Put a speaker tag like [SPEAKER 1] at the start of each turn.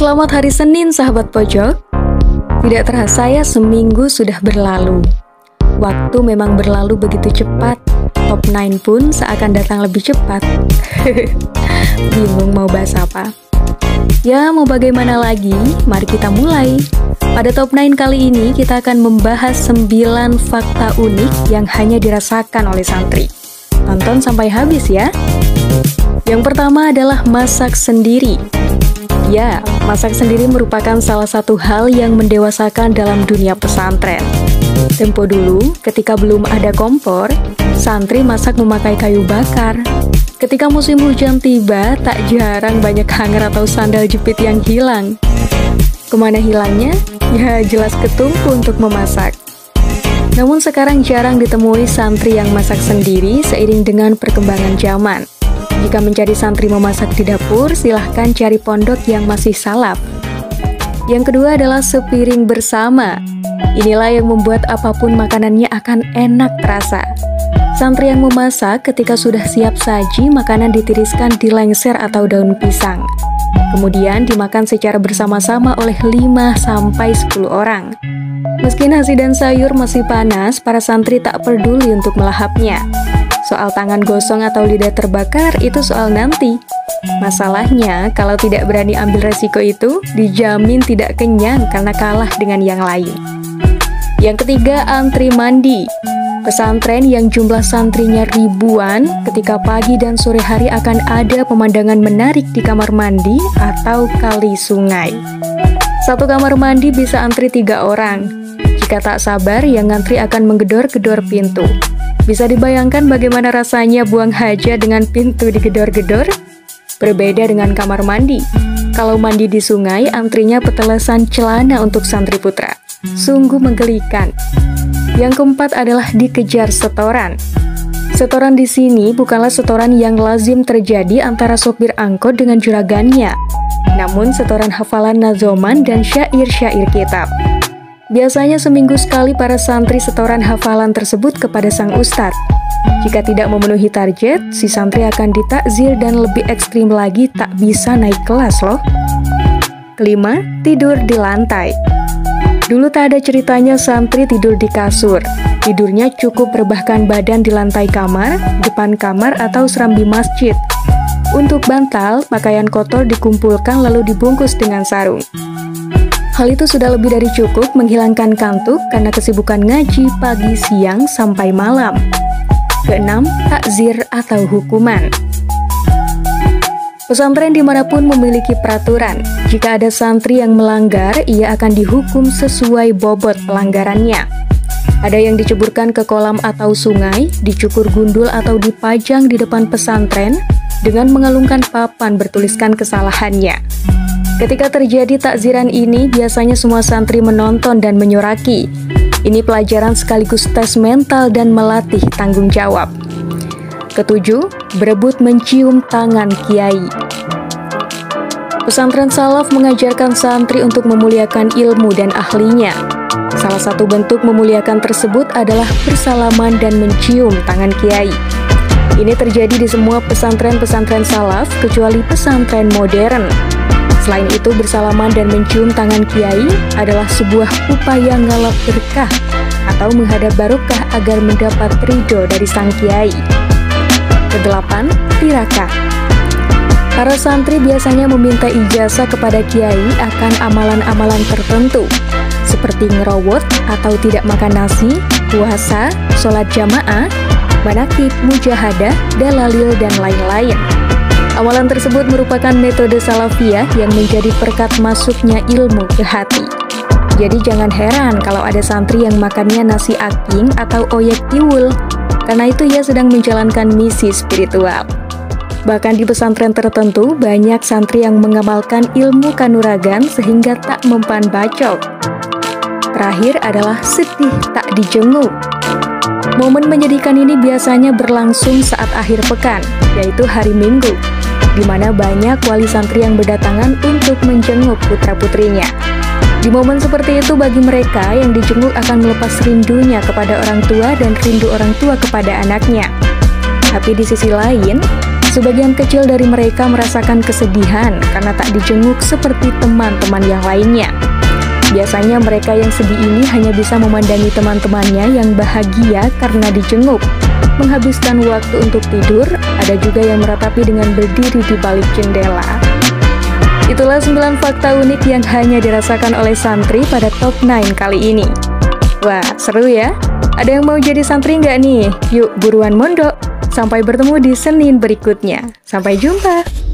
[SPEAKER 1] Selamat hari Senin, sahabat pojok. Tidak terasa ya, seminggu sudah berlalu. Waktu memang berlalu begitu cepat. Top 9 pun seakan datang lebih cepat. Bingung mau bahas apa? Ya, mau bagaimana lagi? Mari kita mulai. Pada Top 9 kali ini, kita akan membahas 9 fakta unik yang hanya dirasakan oleh santri. Tonton sampai habis ya. Yang pertama adalah masak sendiri. Ya, masak sendiri merupakan salah satu hal yang mendewasakan dalam dunia pesantren. Tempo dulu, ketika belum ada kompor, santri masak memakai kayu bakar. Ketika musim hujan tiba, tak jarang banyak hanger atau sandal jepit yang hilang. Kemana hilangnya? Ya, jelas ketungku untuk memasak. Namun sekarang jarang ditemui santri yang masak sendiri seiring dengan perkembangan zaman. Jika mencari santri memasak di dapur, silahkan cari pondok yang masih salaf. Yang kedua adalah sepiring bersama. Inilah yang membuat apapun makanannya akan enak terasa. Santri yang memasak ketika sudah siap saji, makanan ditiriskan di lengser atau daun pisang. Kemudian dimakan secara bersama-sama oleh 5-10 orang. Meski nasi dan sayur masih panas, para santri tak peduli untuk melahapnya. Soal tangan gosong atau lidah terbakar itu soal nanti. Masalahnya, kalau tidak berani ambil resiko itu, dijamin tidak kenyang karena kalah dengan yang lain. Yang ketiga, antri mandi. Pesantren yang jumlah santrinya ribuan, ketika pagi dan sore hari akan ada pemandangan menarik di kamar mandi atau kali sungai. Satu kamar mandi bisa antri 3 orang. Jika tak sabar, yang ngantri akan menggedor-gedor pintu. Bisa dibayangkan bagaimana rasanya buang hajat dengan pintu digedor-gedor? Berbeda dengan kamar mandi. Kalau mandi di sungai, antrinya petelesan celana untuk santri putra. Sungguh menggelikan. Yang keempat adalah dikejar setoran. Setoran di sini bukanlah setoran yang lazim terjadi antara sopir angkot dengan juragannya, namun setoran hafalan nazoman dan syair-syair kitab. Biasanya seminggu sekali para santri setoran hafalan tersebut kepada sang ustadz. Jika tidak memenuhi target, si santri akan ditakzir dan lebih ekstrim lagi tak bisa naik kelas loh. Kelima, tidur di lantai. Dulu tak ada ceritanya santri tidur di kasur. Tidurnya cukup rebahkan badan di lantai kamar, depan kamar atau serambi masjid. Untuk bantal, pakaian kotor dikumpulkan lalu dibungkus dengan sarung. Hal itu sudah lebih dari cukup menghilangkan kantuk karena kesibukan ngaji pagi, siang, sampai malam. Keenam, takzir atau hukuman. Pesantren dimanapun memiliki peraturan. Jika ada santri yang melanggar, ia akan dihukum sesuai bobot pelanggarannya. Ada yang diceburkan ke kolam atau sungai, dicukur gundul atau dipajang di depan pesantren dengan mengalungkan papan bertuliskan kesalahannya. Ketika terjadi takziran ini, biasanya semua santri menonton dan menyoraki. Ini pelajaran sekaligus tes mental dan melatih tanggung jawab. Ketujuh, berebut mencium tangan kiai. Pesantren salaf mengajarkan santri untuk memuliakan ilmu dan ahlinya. Salah satu bentuk memuliakan tersebut adalah bersalaman dan mencium tangan kiai. Ini terjadi di semua pesantren-pesantren salaf kecuali pesantren modern. Selain itu, bersalaman dan mencium tangan kiai adalah sebuah upaya ngalap berkah atau menghadap barokah agar mendapat ridho dari sang kiai. Kedelapan, tirakah. Para santri biasanya meminta ijazah kepada kiai akan amalan-amalan tertentu, seperti ngerawat atau tidak makan nasi, puasa, sholat jamaah, manakib, mujahadah, dalalil, dan lain-lain. Amalan tersebut merupakan metode salafiyah yang menjadi perkat masuknya ilmu ke hati. Jadi jangan heran kalau ada santri yang makannya nasi aking atau oyek tiwul, karena itu ia sedang menjalankan misi spiritual. Bahkan di pesantren tertentu, banyak santri yang mengamalkan ilmu kanuragan sehingga tak mempan bacok. Terakhir adalah sedih tak dijenguk. Momen menyedihkan ini biasanya berlangsung saat akhir pekan, yaitu hari Minggu, di mana banyak wali santri yang berdatangan untuk menjenguk putra-putrinya. Di momen seperti itu bagi mereka yang dijenguk akan melepas rindunya kepada orang tua dan rindu orang tua kepada anaknya. Tapi di sisi lain, Sebagian kecil dari mereka merasakan kesedihan karena tak dijenguk seperti teman-teman yang lainnya. Biasanya mereka yang sedih ini hanya bisa memandangi teman-temannya yang bahagia karena dijenguk, menghabiskan waktu untuk tidur, ada juga yang meratapi dengan berdiri di balik jendela. Itulah 9 fakta unik yang hanya dirasakan oleh santri pada Top 9 kali ini. Wah, seru ya? Ada yang mau jadi santri nggak nih? Yuk buruan mondok. Sampai bertemu di Senin berikutnya. Sampai jumpa!